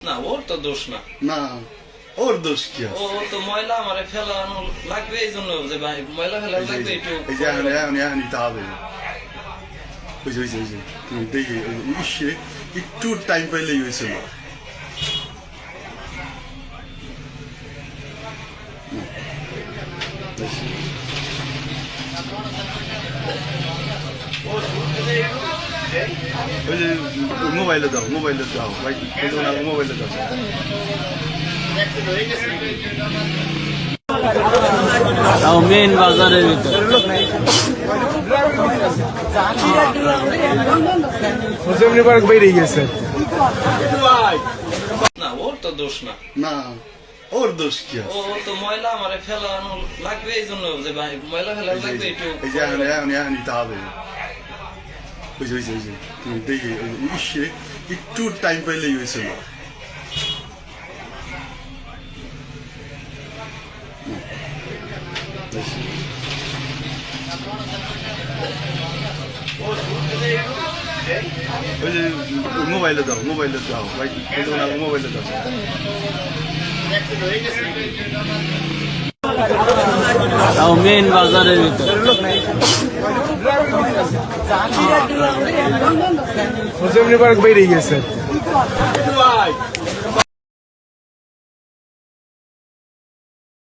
না ওর তো দোষ না। না ওর দোষ কি ও তো ময়লা আমারে ফেলানো লাগবে এই জন্য যে ভাই ময়লা ফেলানো লাগবে একটু এই যে এখন তা হবে ওই যে তুমি দেখি ইসে একটু টাইম পাইলেই হয়েছিল ওই যে মোবাইলে দাও ভাই মোবাইলে দাও তাও মেন বাজারের ভিতরে মুসলিম পার্ক বেরিয়ে গেছে। না ওর তো দোষ না। না ওর দোষ কি ও তো ময়লা আমারে ফেলানো লাগবে এই জন্য যে ভাই ময়লা ফেলানো লাগবে একটু এই যে এখন তা হবে ওই যে তুমি দেখি ইসে একটু টাইম পাইলেই হয়েছিল ওই যে মোবাইলে দাও ভাই মোবাইলে দাও তাও মেন বাজারের ভিতরে মুসলিম পার্ক বেরিয়ে গেছে।